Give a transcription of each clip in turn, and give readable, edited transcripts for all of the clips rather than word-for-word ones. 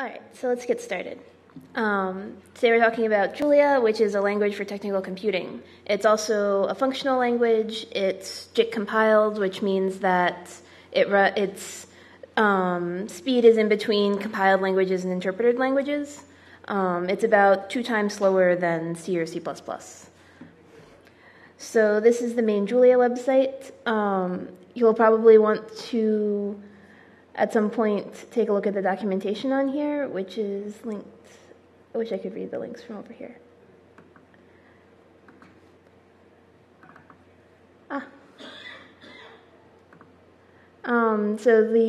Alright, so let's get started. Today we're talking about Julia, which is a language for technical computing. It's also a functional language. It's JIT compiled, which means that its speed is in between compiled languages and interpreted languages. It's about 2 times slower than C or C++. So this is the main Julia website. You'll probably want to, at some point, take a look at the documentation on here, which is linked. I wish I could read the links from over here. So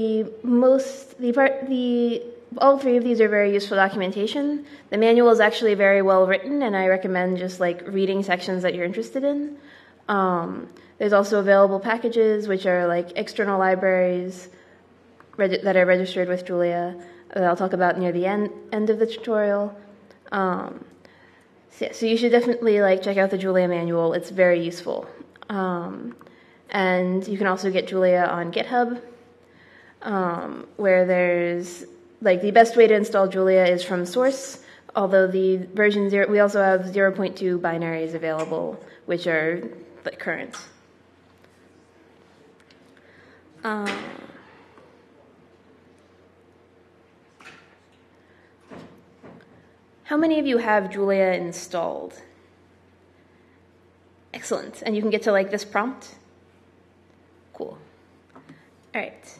all 3 of these are very useful documentation. The manual is actually very well written, and I recommend just like reading sections that you're interested in. There's also available packages, which are like external libraries that are registered with Julia that I'll talk about near the end of the tutorial. So you should definitely check out the Julia manual. It's very useful. And you can also get Julia on GitHub, where there's the best way to install Julia is from source, although the version 0, we also have 0.2 binaries available, which are current. How many of you have Julia installed? Excellent. And you can get to this prompt? Cool. All right.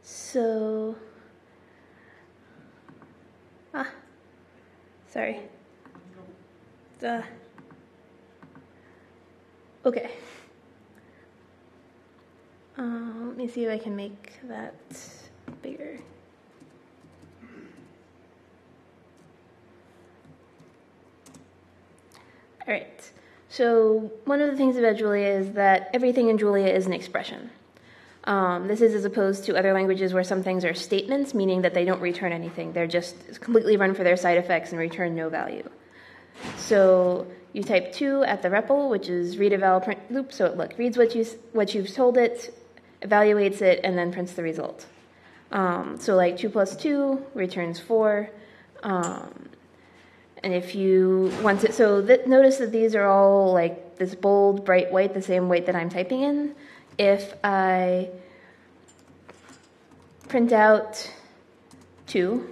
So, sorry. Okay. Let me see if I can make that bigger. All right. So one of the things about Julia is that everything in Julia is an expression. This is as opposed to other languages where some things are statements, meaning that they don't return anything. They're just completely run for their side effects and return no value. So you type 2 at the REPL, which is read eval print loop. So it reads what you've told it, evaluates it, and then prints the result. So 2 plus 2 returns 4. And if you want to, notice that these are all this bold, bright white, the same white that I'm typing in. If I print out 2,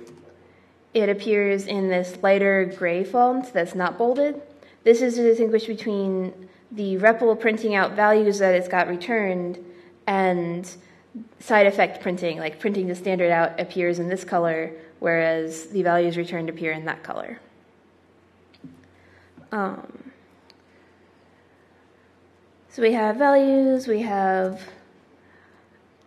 it appears in this lighter gray font that's not bolded. This is to distinguish between the REPL printing out values that it's got returned and side effect printing, printing the standard out appears in this color, whereas the values returned appear in that color. So we have values, we have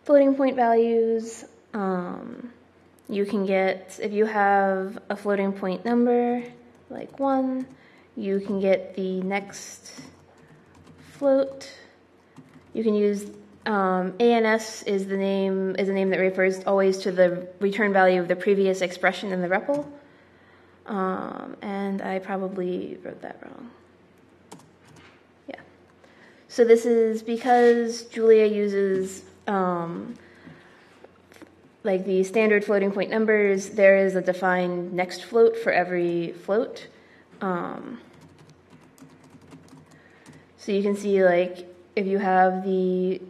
floating point values. You can get, if you have a floating point number, 1, you can get the next float. You can use ANS is a name that refers always to the return value of the previous expression in the REPL. And I probably wrote that wrong. Yeah. So this is because Julia uses the standard floating point numbers. There is a defined next float for every float. So you can see if you have the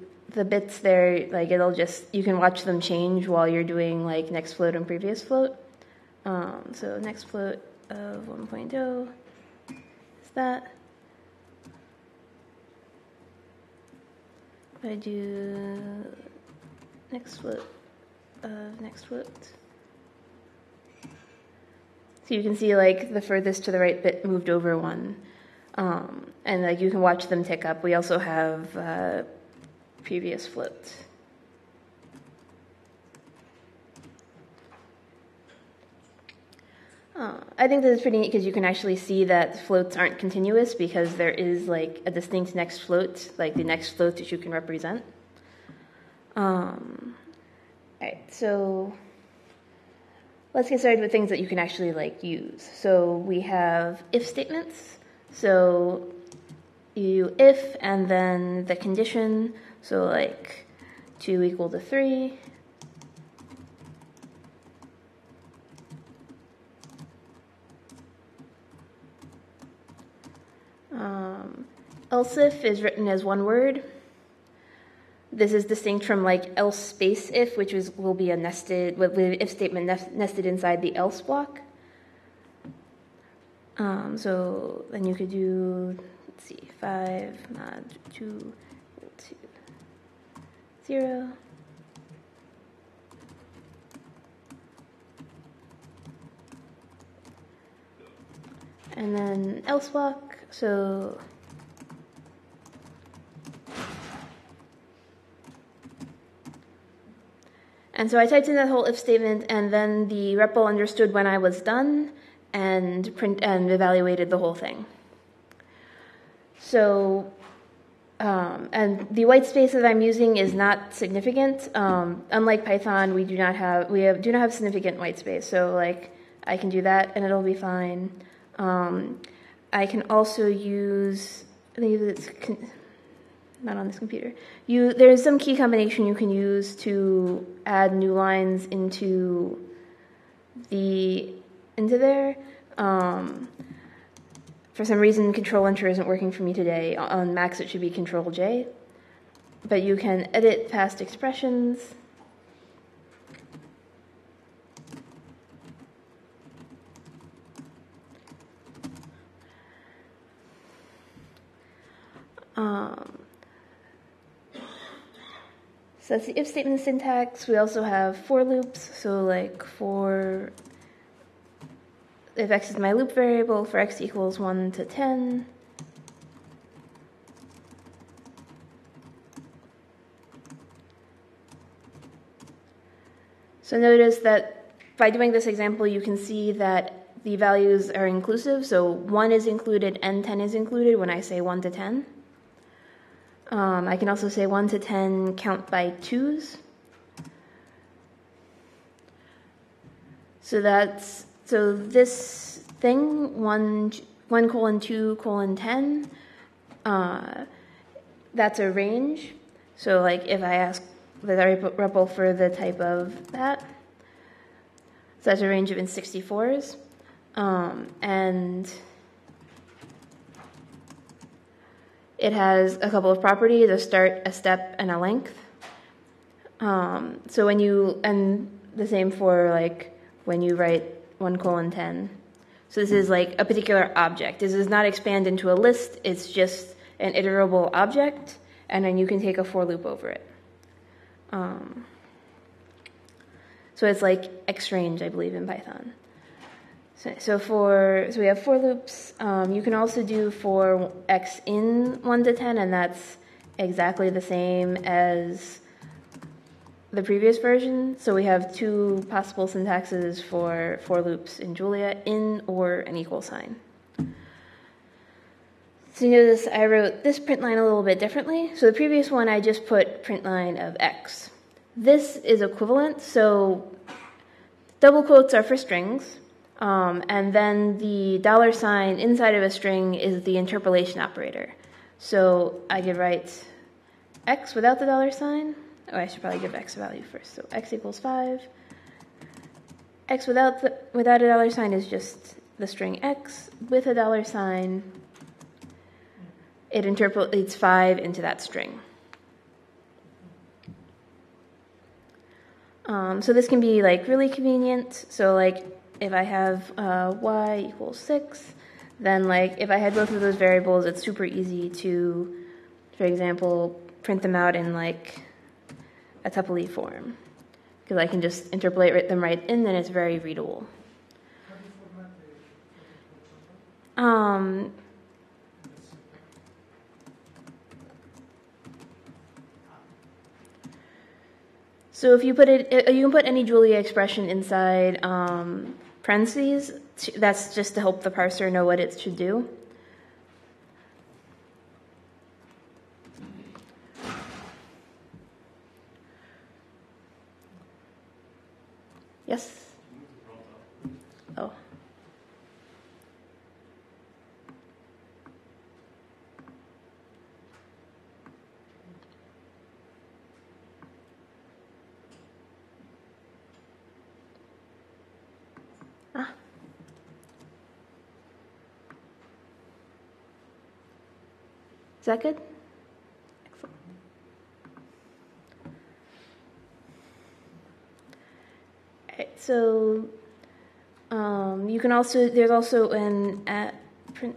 bits there, it'll you can watch them change while you're doing next float and previous float. So next float of 1.0 is that. If I do next float of next float. So you can see the furthest to the right bit moved over 1. And you can watch them tick up. We also have previous float. I think this is pretty neat because you can actually see that floats aren't continuous because there is a distinct next float, the next float that you can represent. Alright, so let's get started with things that you can actually use. So we have if statements. So you if and then the condition. So 2 equal to 3. else if is written as one word. This is distinct from like else space if, which will be a nested if statement nested inside the else block. So then you could do, let's see, 5 mod 2 equal to 0. And then else block, so and so I typed in that whole if statement, and then the REPL understood when I was done and evaluated the whole thing. So, and the white space that I'm using is not significant. Unlike Python, we do not have significant white space. So like I can do that and it'll be fine. I can also use, I think it's not on this computer. There's some key combination you can use to add new lines into there. For some reason, Control Enter isn't working for me today. On Macs, it should be Control J. But you can edit past expressions. So that's the if statement syntax. We also have for loops. So like if x is my loop variable, for x equals 1 to 10. So notice that by doing this example, you can see that the values are inclusive. So 1 is included and 10 is included when I say 1 to 10. I can also say 1 to 10 count by 2s. So this thing, 1 colon 2 colon 10, that's a range. So like if I ask the REPL for the type of that, so that's a range of int64s. And it has a couple of properties, a start, a step, and a length. So and the same for like when you write 1 colon 10. So this is like a particular object. This does not expand into a list. It's just an iterable object, and then you can take a for loop over it. So it's like X range, I believe, in Python. So we have for loops. You can also do for x in 1 to 10, and that's exactly the same as the previous version. So we have 2 possible syntaxes for loops in Julia, in or an equal sign. So you notice I wrote this print line a little bit differently. So the previous one, I just put print line of x. This is equivalent. So double quotes are for strings. And then the $sign inside of a string is the interpolation operator. So I could write x without the $sign. Oh, I should probably give x a value first. So x equals 5. X without a $sign is just the string x. With a $sign, it interpolates 5 into that string. So this can be like really convenient. So like if I have y equals 6, then like if I had both of those variables, it's super easy to, for example, print them out in like a tuple form, because I can just interpolate them right in, and it's very readable. So if you put it, you can put any Julia expression inside parentheses. That's just to help the parser know what it should do. Yes? Oh. Ah. Is that good? Excellent. All right, so you can also, there's also an print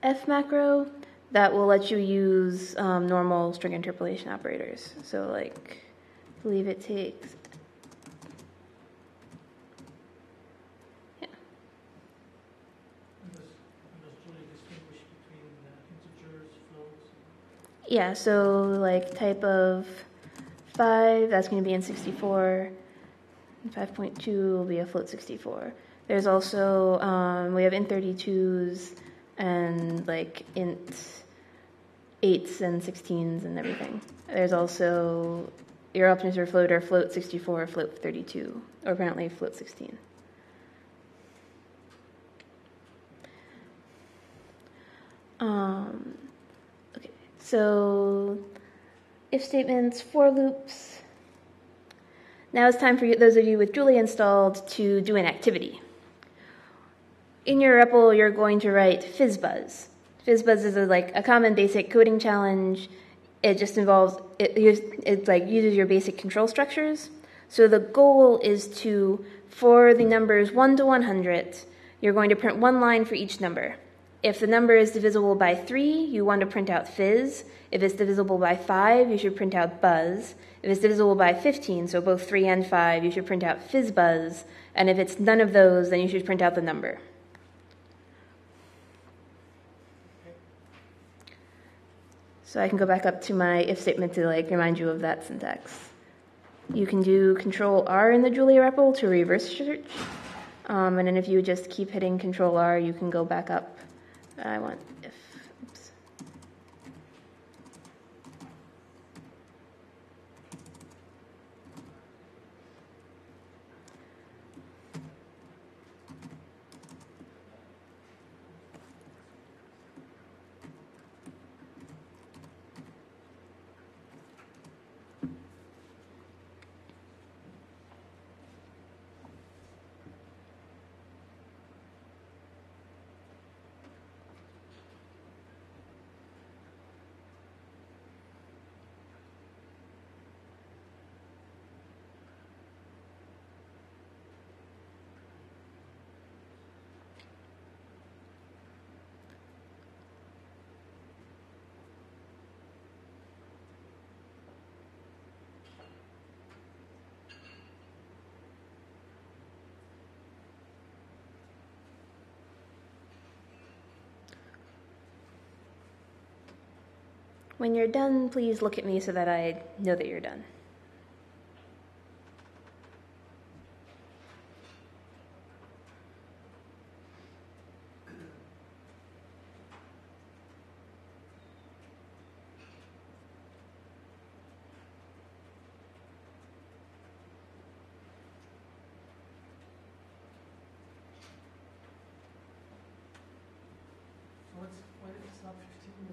F macro that will let you use normal string interpolation operators. So like, I believe it takes, yeah. And does Julia distinguish between integers, floats? Yeah, so like type of 5, that's going to be in 64. 5.2 will be a float 64. There's also, we have int 32s and like int 8s and 16s and everything. There's also your options are float or float 64 or float 32, or apparently float 16. Okay, so if statements, for loops. Now it's time for you, those of you with Julia installed to do an activity. In your REPL, you're going to write fizzbuzz. Fizzbuzz is like a common basic coding challenge. It just involves, it like uses your basic control structures. So the goal is to, for the numbers 1 to 100, you're going to print one line for each number. If the number is divisible by 3, you want to print out fizz. If it's divisible by 5, you should print out buzz. If it's divisible by 15, so both 3 and 5, you should print out fizzbuzz. And if it's none of those, then you should print out the number. So I can go back up to my if statement to like remind you of that syntax. You can do Control R in the Julia REPL to reverse search. And then if you just keep hitting Control R, you can go back up. I want if, oops. When you're done, please look at me so that I know that you're done. Why did it stop 15?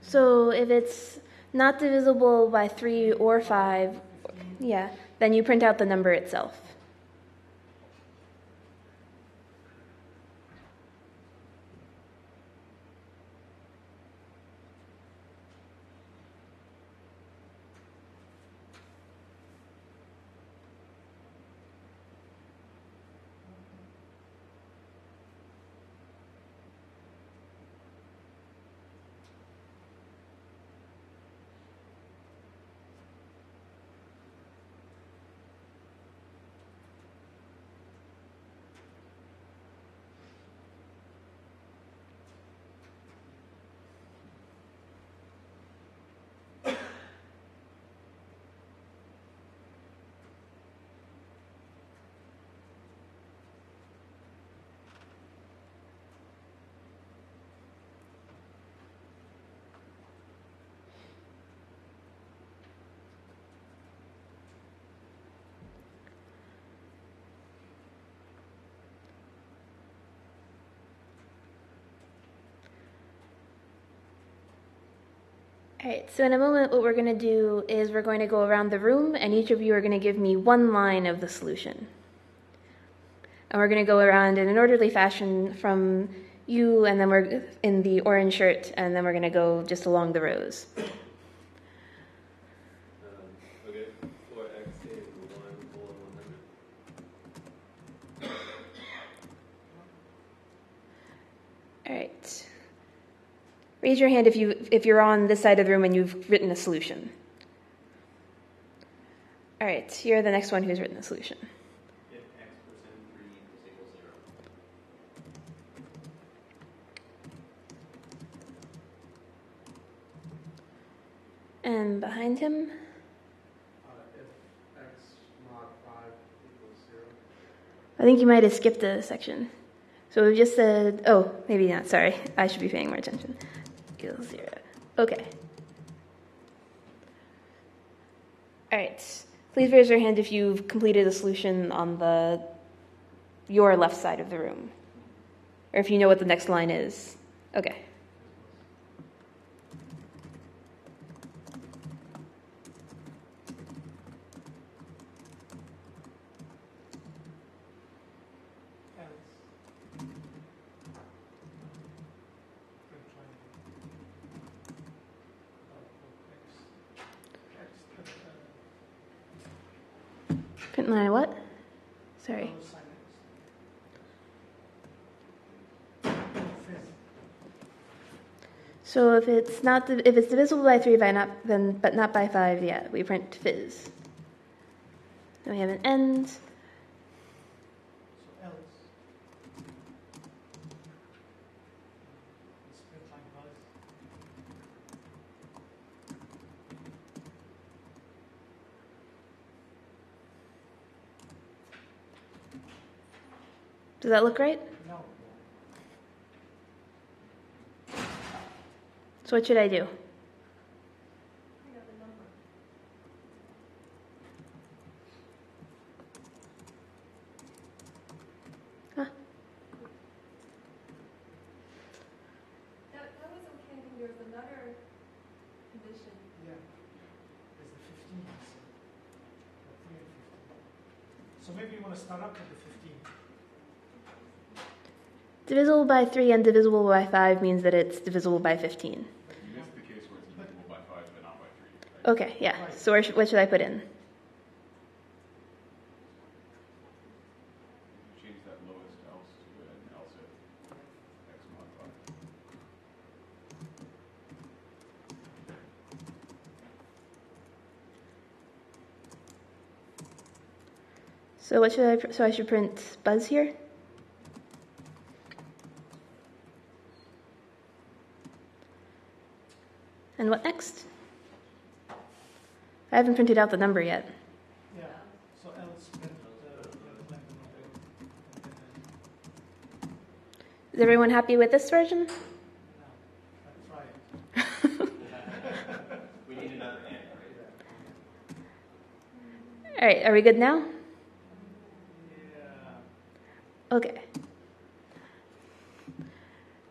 So if it's not divisible by 3 or 5, yeah, then you print out the number itself. All right, so in a moment what we're going to do is we're going to go around the room and each of you are going to give me one line of the solution. And we're going to go around in an orderly fashion from you, and then we're in the orange shirt, and then we're going to go just along the rows. Okay, for x in 1:100. All right. Raise your hand if you're on this side of the room and you've written a solution. All right, you're the next one who's written a solution. If x percent 3 equals 0. And behind him, If x mod 5 equals 0. I think you might have skipped a section. So we just said, oh, maybe not, sorry. I should be paying more attention. Equals 0. Okay. All right. Please raise your hand if you've completed a solution on your left side of the room. Or if you know what the next line is. Okay. Print line what? Sorry. So if it's divisible by 3 but not by 5, yeah, we print fizz. Then we have an end. So else. It's print line buzz. Does that look right? No. So what should I do? Huh? That was okay. There was another condition. Yeah. There's the 15. So 3 and 15. So maybe you want to start up with the 15. Divisible by 3 and divisible by 5 means that it's divisible by 15. You missed the case where it's divisible by 5 but not by 3. Right? Okay, yeah. So what should I put in? You change that lowest else to an else if x mod 5. So I should print buzz here? And what next? I haven't printed out the number yet. Yeah. So else print like the Is everyone happy with this version? no. Try it. We need another and, right? All right, are we good now? Yeah. Okay.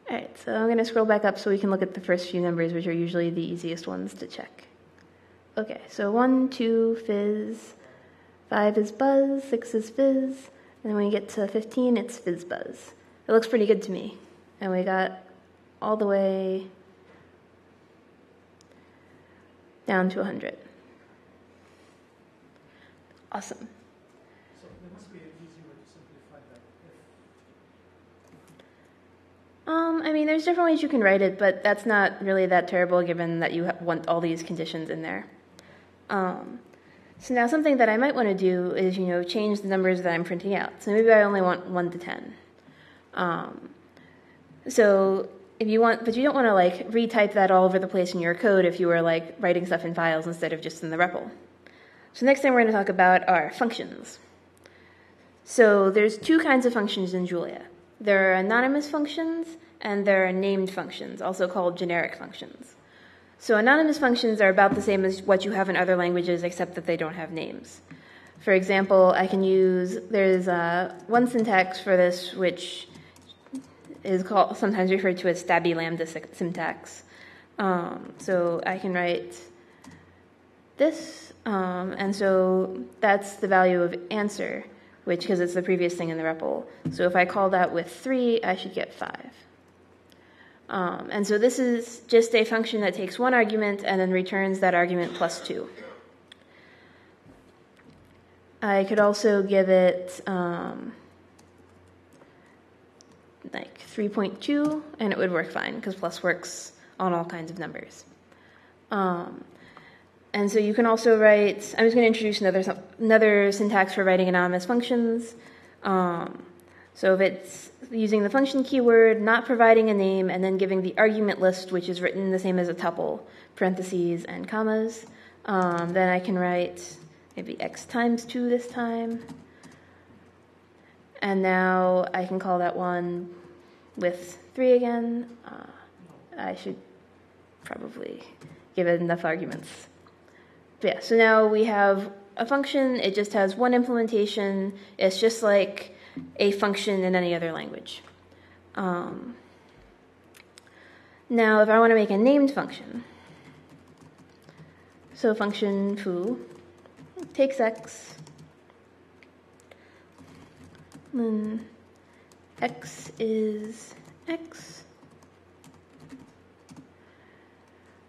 All right, so I'm going to scroll back up so we can look at the first few numbers, which are usually the easiest ones to check. Okay, so 1, 2, fizz, 5 is buzz, 6 is fizz, and then when you get to 15, it's fizz buzz. It looks pretty good to me. And we got all the way down to 100. Awesome. So there must be an easy way to simplify that. I mean, there's different ways you can write it, but that's not really that terrible given that you want all these conditions in there. So now something that I might want to do is, change the numbers that I'm printing out. So maybe I only want 1 to 10. So if you want, but you don't want to like retype that all over the place in your code if you were like writing stuff in files instead of just in the REPL. So next thing we're going to talk about are functions. So there's 2 kinds of functions in Julia. There are anonymous functions and there are named functions, also called generic functions. So anonymous functions are about the same as what you have in other languages except that they don't have names. For example, there's one syntax for this which is sometimes referred to as stabby lambda syntax. So I can write this, and so that's the value of answer, because it's the previous thing in the REPL. So if I call that with 3, I should get 5. And so this is just a function that takes one argument and then returns that argument plus 2. I could also give it like 3.2, and it would work fine because plus works on all kinds of numbers. And so you can also write, I'm just going to introduce another syntax for writing anonymous functions. So if it's using the function keyword, not providing a name, and then giving the argument list, which is written the same as a tuple, parentheses and commas, then I can write maybe x times 2 this time. And now I can call that one with 3 again. I should probably give it enough arguments. But yeah, so now we have a function. It just has one implementation. It's just like a function in any other language. Now, if I want to make a named function, so function foo takes x, then x is x.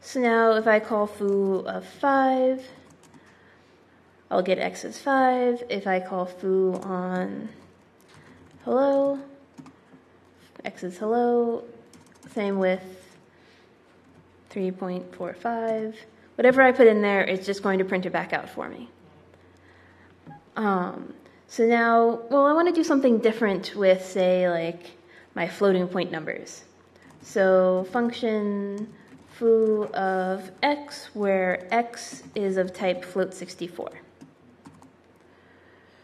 So now if I call foo of 5, I'll get x as 5. If I call foo on hello, x is hello. Same with 3.45. Whatever I put in there, it's just going to print it back out for me. So now, well, I want to do something different with, say, like my floating point numbers. So function foo of x, where x is of type float64.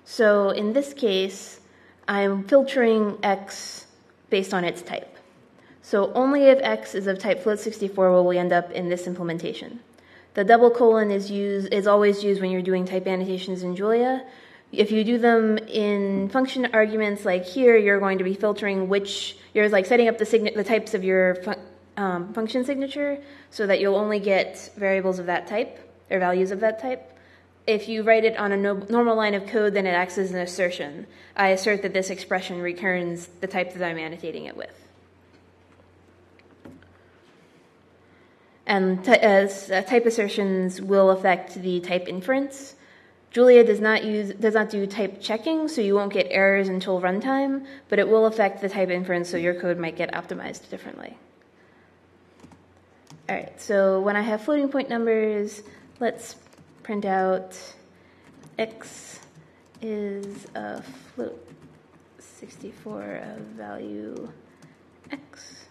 So in this case, I'm filtering x based on its type. So only if x is of type float64 will we end up in this implementation. The double colon is always used when you're doing type annotations in Julia. If you do them in function arguments like here, you're going to be filtering you're like setting up the types of your function signature so that you'll only get variables of that type or values of that type. If you write it on a normal line of code, then it acts as an assertion. I assert that this expression returns the type that I'm annotating it with. And type assertions will affect the type inference. Julia does not do type checking, so you won't get errors until runtime, but it will affect the type inference, so your code might get optimized differently. All right, so when I have floating point numbers, let's print out x is a float 64 of value x.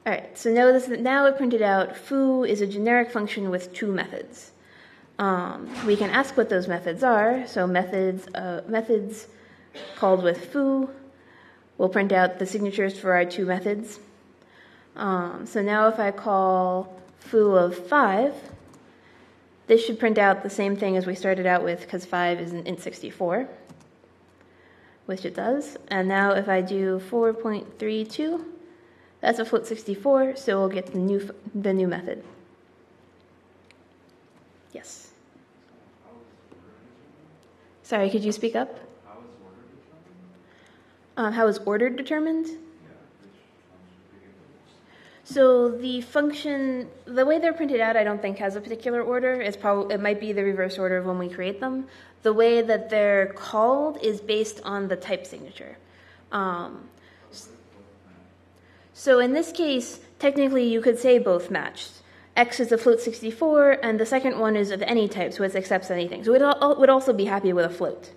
All right, so notice that now it printed out foo is a generic function with 2 methods. We can ask what those methods are. So methods called with foo will print out the signatures for our 2 methods. So now if I call foo of 5, this should print out the same thing as we started out with because 5 is an int64, which it does. And now if I do 4.32, that's a float64, so we'll get the new method. Yes. Sorry, could you speak up? How is order determined? So the function, the way they're printed out, I don't think has a particular order. It might be the reverse order of when we create them. The way that they're called is based on the type signature. So in this case, technically you could say both matched. X is a float64, and the second one is of any type, so it accepts anything. So it would also be happy with a float.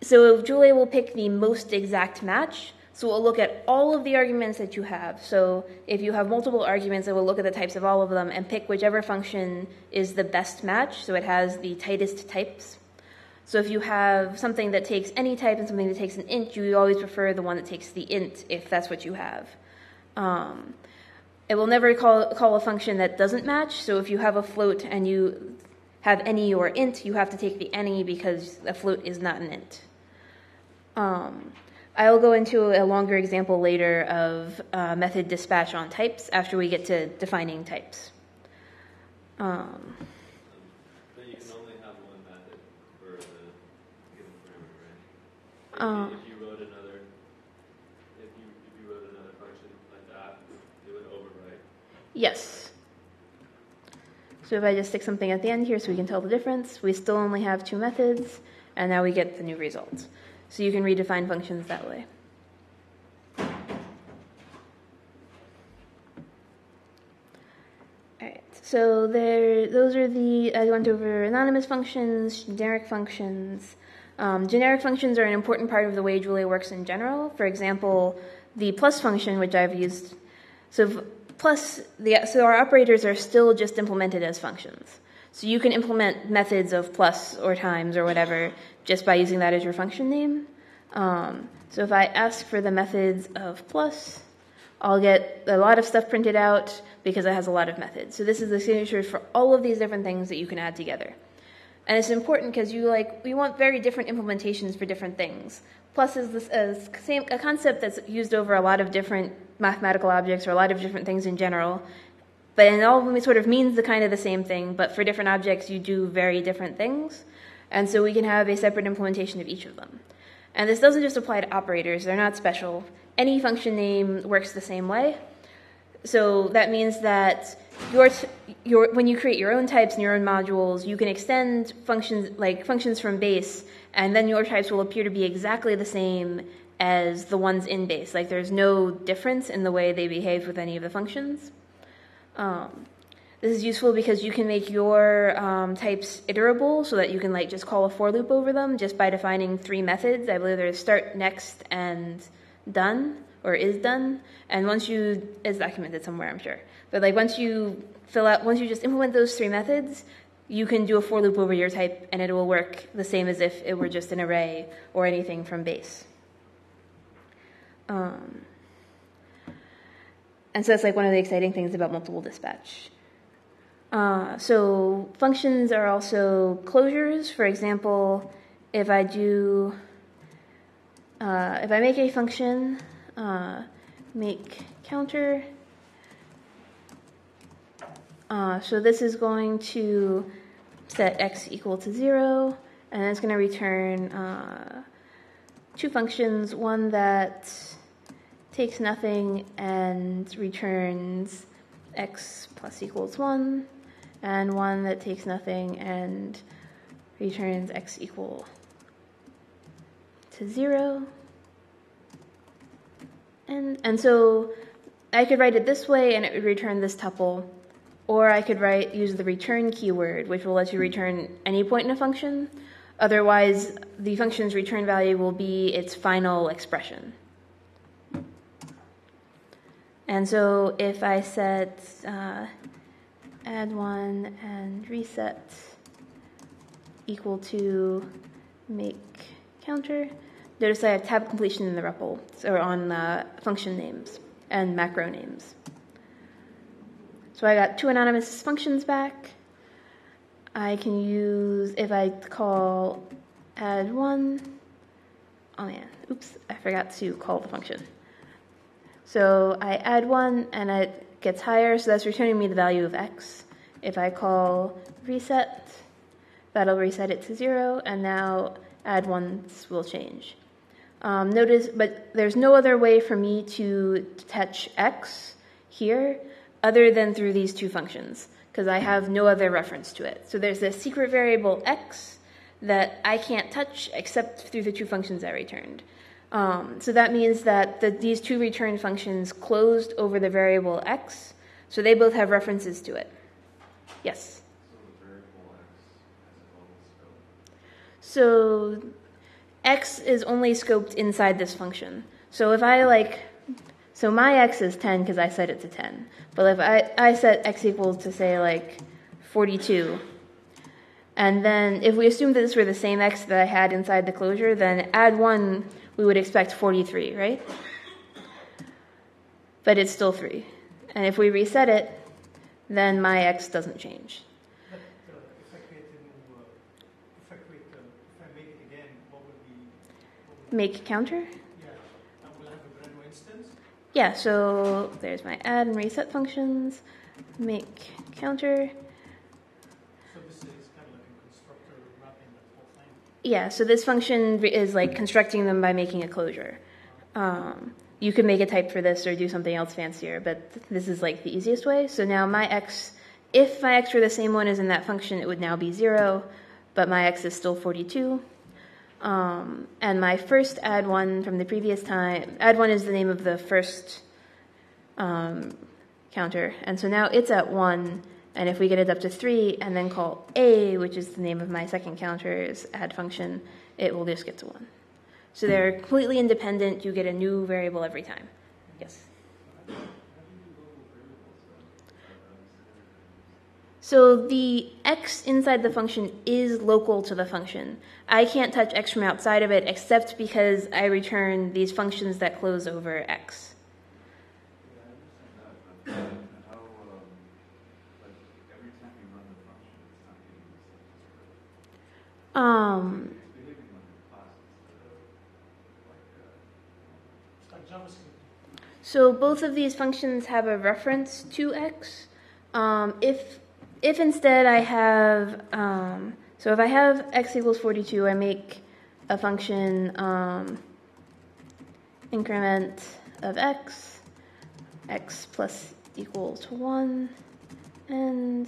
So Julia will pick the most exact match. So we'll look at all of the arguments that you have. So if you have multiple arguments, it will look at the types of all of them and pick whichever function is the best match, so it has the tightest types. So if you have something that takes any type and something that takes an int, you always prefer the one that takes the int if that's what you have. It will never call a function that doesn't match. So if you have a float and you have any or int, you have to take the any because a float is not an int. I'll go into a longer example later of method dispatch on types after we get to defining types. But you can only have one method for the given parameter, right? If you wrote another, if you Yes. So if I just stick something at the end here so we can tell the difference, we still only have two methods, and now we get the new result. So you can redefine functions that way. Alright, so those are I went over anonymous functions, generic functions. Generic functions are an important part of the way Julia works in general. For example, the plus function, which I've used, so our operators are still just implemented as functions. So you can implement methods of plus or times or whatever just by using that as your function name. So if I ask for the methods of plus, I'll get a lot of stuff printed out because it has a lot of methods. So this is the signature for all of these different things that you can add together. And it's important because we want very different implementations for different things. Plus is a concept that's used over a lot of different mathematical objects or a lot of different things in general. But in all of them, it sort of means the same thing, but for different objects, you do very different things. And so we can have a separate implementation of each of them. And this doesn't just apply to operators. They're not special. Any function name works the same way. So that means that when you create your own types and your own modules, you can extend functions from base, and then your types will appear to be exactly the same as the ones in base. Like there's no difference in the way they behave with any of the functions. This is useful because you can make your types iterable so that you can just call a for loop over them just by defining three methods. I believe there's start, next, and done, or is done. And it's documented somewhere, I'm sure. But once you just implement those three methods, you can do a for loop over your type and it will work the same as if it were just an array or anything from base. And so that's one of the exciting things about multiple dispatch. So functions are also closures. For example, if I make a function, make counter, so this is going to set x equal to 0, and it's going to return two functions, one that takes nothing and returns x plus equals 1, and one that takes nothing and returns x equal to 0. And so I could write it this way and it would return this tuple, or I could use the return keyword, which will let you return any point in a function. Otherwise, the function's return value will be its final expression. And so if I set add 1 and reset equal to make counter, notice I have tab completion in the REPL, or on function names and macro names. So I got two anonymous functions back. I can use, if I call add 1, oh man, oops, I forgot to call the function. So I add 1 and it gets higher, so that's returning me the value of x. If I call reset, that'll reset it to 0, and now add 1s will change. Notice, but there's no other way for me to touch x here other than through these two functions, because I have no other reference to it. So there's a secret variable x that I can't touch except through the two functions I returned. So that means that these two return functions closed over the variable x, so they both have references to it. Yes? So the variable x has its own scope. So x is only scoped inside this function. So if I so my x is 10 because I set it to 10. But if I set x equals to say 42, and then if we assume that this were the same x that I had inside the closure, then add 1, we would expect 43, right? But it's still 3. And if we reset it, then my x doesn't change. But if I make it again, what would be? Make counter? Yeah, we'll have a brand new instance. Yeah, so there's my add and reset functions, make counter. So this is kind of like a constructor wrapping that whole thing. Yeah, so this function is constructing them by making a closure. You could make a type for this or do something else fancier, but this is like the easiest way. So now my x, if my x were the same one as in that function, it would now be 0, but my x is still 42. And my first add 1 from the previous time, add 1 is the name of the first counter, and so now it's at 1, and if we get it up to 3 and then call a, which is the name of my second counter's add function, it will just get to 1. So they're completely independent. You get a new variable every time. Yes? So the x inside the function is local to the function. I can't touch x from outside of it except because I return these functions that close over x. How, like, every time you run the function, it's not getting the same. It's behaving like a class instead of like It's like JavaScript. So both of these functions have a reference to x. If instead I have, so if I have x equals 42, I make a function increment of x plus equal to 1, and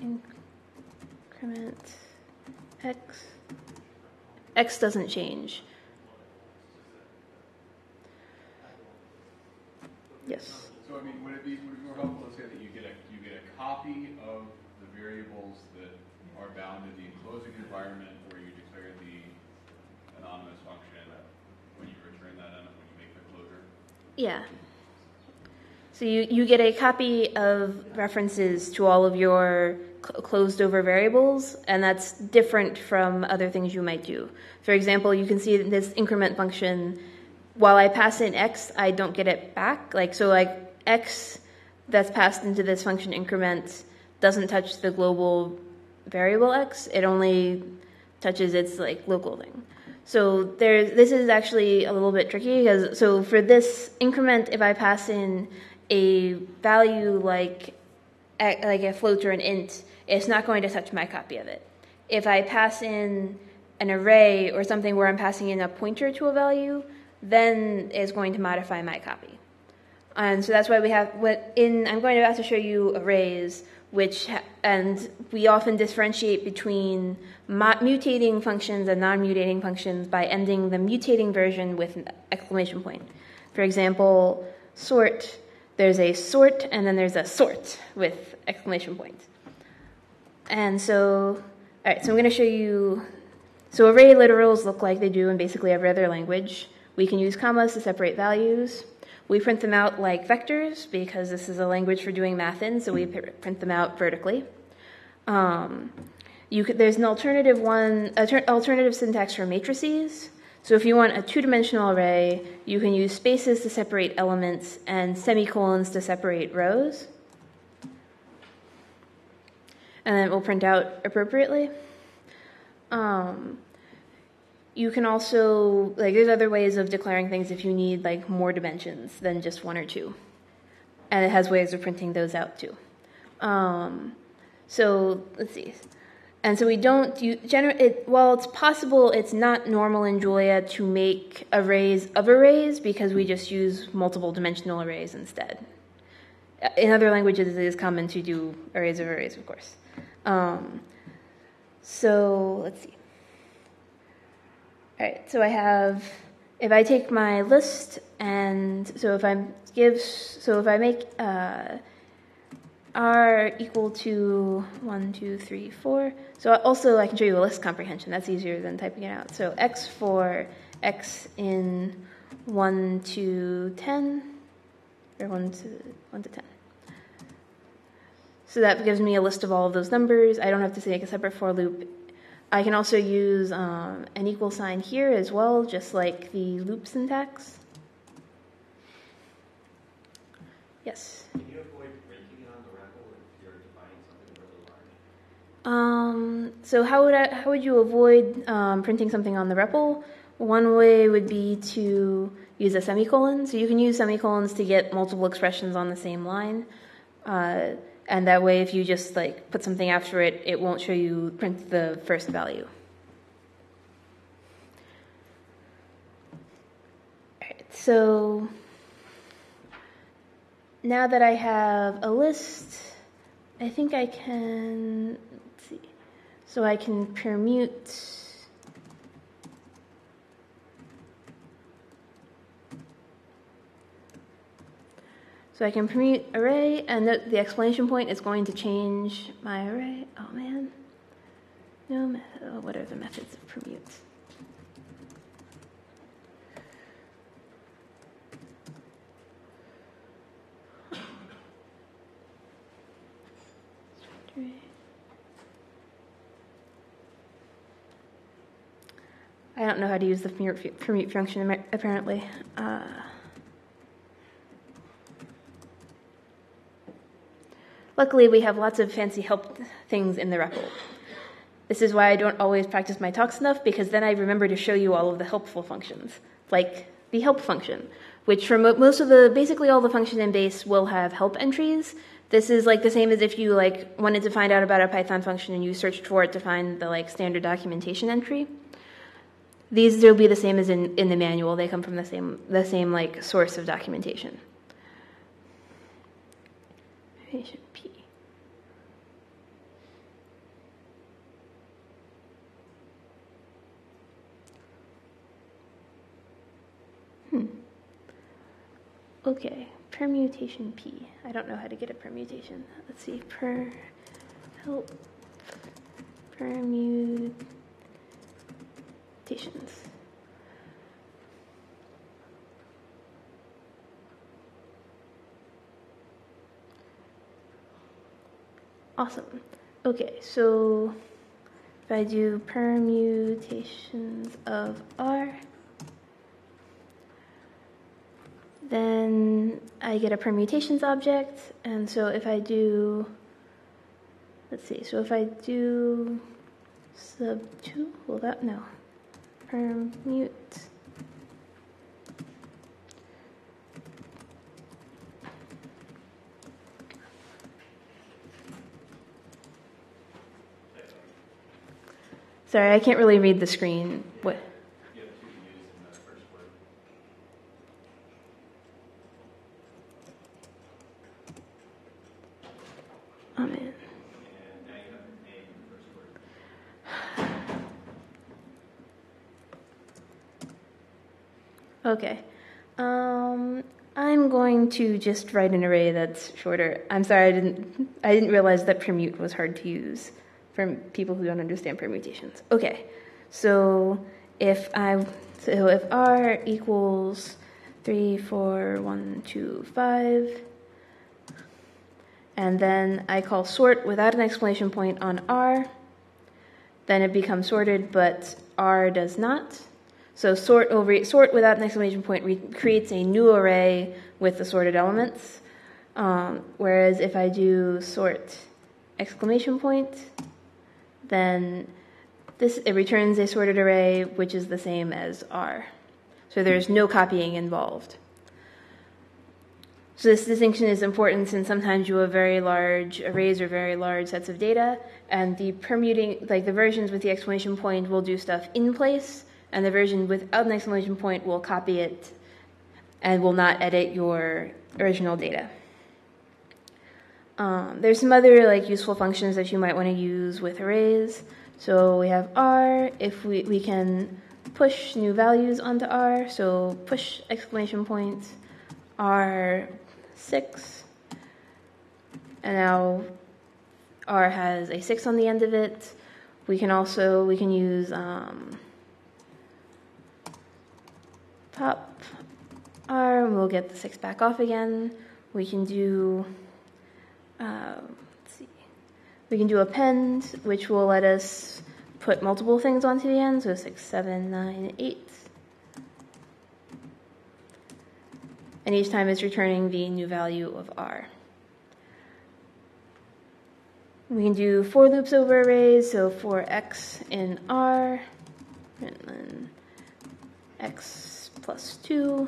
increment x doesn't change. Yes. So I mean, would it be more helpful to say that you get a copy of the variables that are bound in the enclosing environment, where you declare the anonymous function when you return that when you make the closure? Yeah. So you get a copy of references to all of your closed over variables, and that's different from other things you might do. For example, you can see that this increment function, while I pass in x, I don't get it back. So x that's passed into this function increment doesn't touch the global variable x. It only touches its local thing. So this is actually a little bit tricky, because so for this increment, if I pass in a value like a float or an int, it's not going to touch my copy of it. If I pass in an array or something where I'm passing in a pointer to a value, then it's going to modify my copy. And so that's why we have I'm going to have to show you arrays, and we often differentiate between mutating functions and non-mutating functions by ending the mutating version with an exclamation point. For example, sort, there's a sort, and then there's a sort with exclamation point. And so, all right, so I'm going to show you, so array literals look like they do in basically every other language. We can use commas to separate values. We print them out like vectors because this is a language for doing math in, so we print them out vertically. There's an alternative syntax for matrices. So if you want a two-dimensional array, you can use spaces to separate elements and semicolons to separate rows. And then it will print out appropriately. You can also, there's other ways of declaring things if you need more dimensions than just 1 or 2. And it has ways of printing those out too. So let's see. And so we don't while it's possible, it's not normal in Julia to make arrays of arrays because we just use multiple dimensional arrays instead. In other languages, it is common to do arrays of arrays, of course. So let's see. All right, so if I take my list, and so if I make r equal to 1, 2, 3, 4. So also I can show you a list comprehension. That's easier than typing it out. So x for x in 1 to 10, or 1 to 10. So that gives me a list of all of those numbers. I don't have to make a separate for loop. I can also use an equal sign here as well, just like the loop syntax. Yes? Can you avoid printing it on the REPL if you're defining something really large? So how would you avoid printing something on the REPL? One way would be to use a semicolon. So you can use semicolons to get multiple expressions on the same line. And that way, if you just put something after it, it won't show you print the first value. All right, so now that I have a list, I think I can, let's see, so I can permute. So I can permute array, and note the exclamation point is going to change my array. Oh man. No, what are the methods of permute? I don't know how to use the permute function, apparently. Luckily, we have lots of fancy help things in the REPL. This is why I don't always practice my talks enough, because then I remember to show you all of the helpful functions, like the help function, which for basically all the functions in base will have help entries. This is like the same as if you wanted to find out about a Python function and you searched for it to find the standard documentation entry. These will be the same as in the manual. They come from the same source of documentation. P. Okay, permutation P. I don't know how to get a permutation. Let's see, help permutations. Awesome. Okay, so if I do permutations of R, then I get a permutations object, and so if I do, let's see, so if I do sub2, will that, no, permute, sorry, I can't really read the screen. What? Oh man. Okay. I'm going to just write an array that's shorter. I'm sorry, I didn't realize that permute was hard to use for people who don't understand permutations. Okay. So if R equals 3, 4, 1, 2, 5, and then I call sort without an exclamation point on R, then it becomes sorted, but R does not. So sort without an exclamation point creates a new array with the sorted elements, whereas if I do sort exclamation point, then it returns a sorted array, which is the same as R. So there's no copying involved. So this distinction is important since sometimes you have very large arrays or very large sets of data, and the permuting, the versions with the exclamation point will do stuff in place, and the version without an exclamation point will copy it and will not edit your original data. There's some other useful functions that you might want to use with arrays. So we have R, if we can push new values onto R, so push exclamation point R6, and now R has a 6 on the end of it. We can use pop R, and we'll get the 6 back off again. We can do let's see. We can do append, which will let us put multiple things onto the end, so 6, 7, 9, 8. And each time it's returning the new value of R. We can do for loops over arrays, so for x in R, and then x plus 2.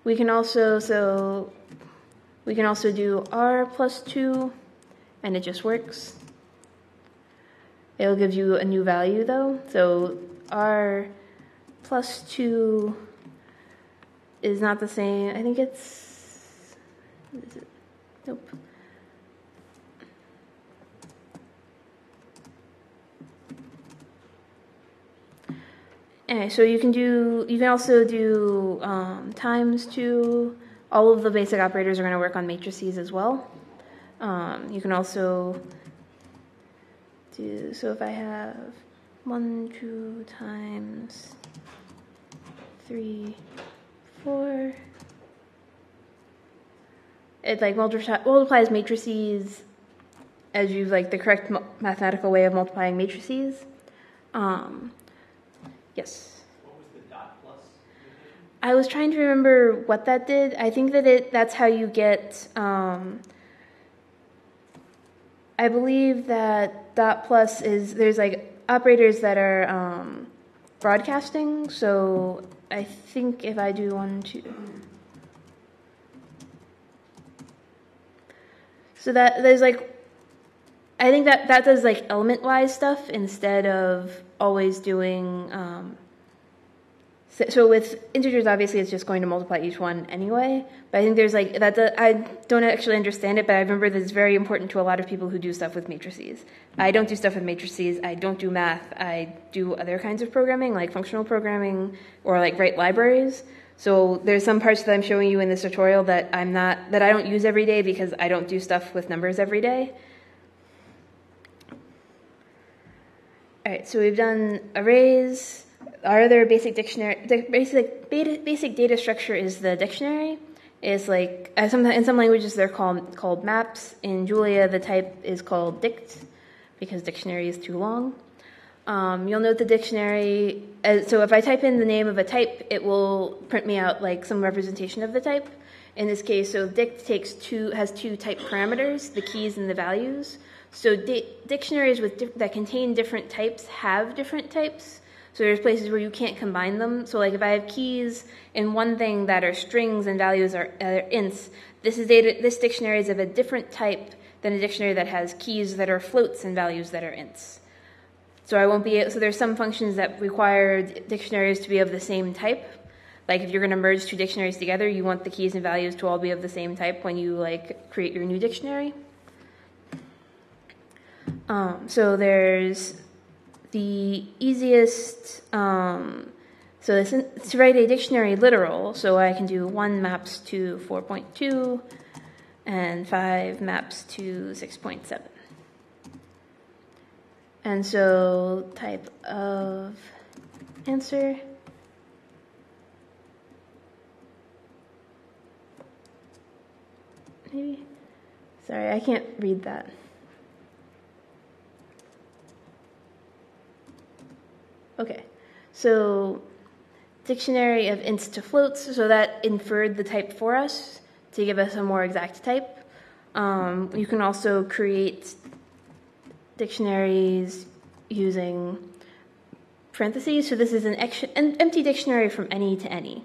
We can also do R plus 2, and it just works. It'll give you a new value though, so R plus 2 is not the same. I think it's, is it? Nope. Anyway, so you can also do times 2. All of the basic operators are going to work on matrices as well. You can also do, so if I have 1, 2 times 3, 4, it like multiplies matrices as you like the correct mathematical way of multiplying matrices. Yes. What was the dot plus? I was trying to remember what that did. I think that that's how you get, I believe that dot plus is, there's like operators that are broadcasting, so I think if I do 1, 2. So that there's like, I think that does like element-wise stuff instead of always doing, so with integers, obviously it's just going to multiply each one anyway, but I think there's like, I don't actually understand it, but I remember that it's very important to a lot of people who do stuff with matrices. I don't do stuff with matrices, I don't do math, I do other kinds of programming, like functional programming, or like write libraries. So there's some parts that I'm showing you in this tutorial that I don't use every day because I don't do stuff with numbers every day. All right, so we've done arrays. Our other basic dictionary, the basic data structure is the dictionary. It's like in some languages they're called maps. In Julia, the type is called dict because dictionary is too long. You'll note the dictionary. So if I type in the name of a type, it will print me out like some representation of the type. In this case, so dict has 2 type parameters, the keys and the values. So dictionaries that contain different types have different types. So there's places where you can't combine them. So like if I have keys in one thing that are strings and values are ints, this dictionary is of a different type than a dictionary that has keys that are floats and values that are ints. So so there's some functions that require dictionaries to be of the same type. Like if you're going to merge 2 dictionaries together, you want the keys and values to all be of the same type when you like create your new dictionary. So there's the easiest, so to write a dictionary literal, so I can do 1 maps to 4.2 and 5 maps to 6.7. And so type of answer, maybe, sorry, I can't read that. Okay, so dictionary of ints to floats, so that inferred the type for us to give us a more exact type. You can also create dictionaries using parentheses, so this is an empty dictionary from any to any.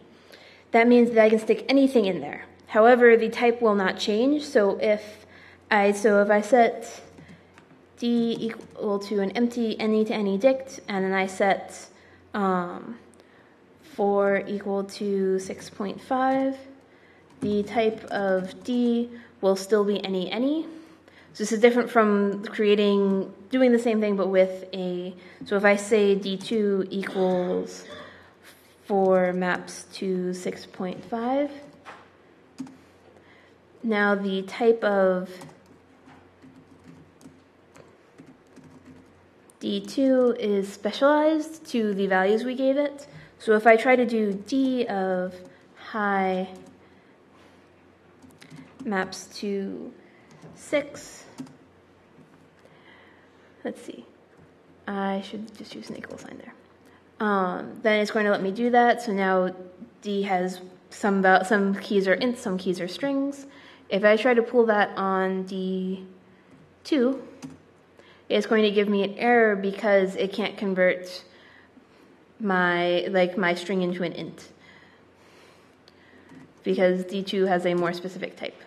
That means that I can stick anything in there. However, the type will not change, so if I set D equal to an empty any to any dict, and then I set 4 equal to 6.5, the type of D will still be any. So this is different from doing the same thing but with so if I say D2 equals 4 maps to 6.5, now the type of D2 is specialized to the values we gave it. So if I try to do D of high maps to 6, let's see, I should just use an equal sign there. Then it's going to let me do that. So now D has some keys are ints, some keys are strings. If I try to pull that on D2, it's going to give me an error because it can't convert my string into an int because D2 has a more specific type.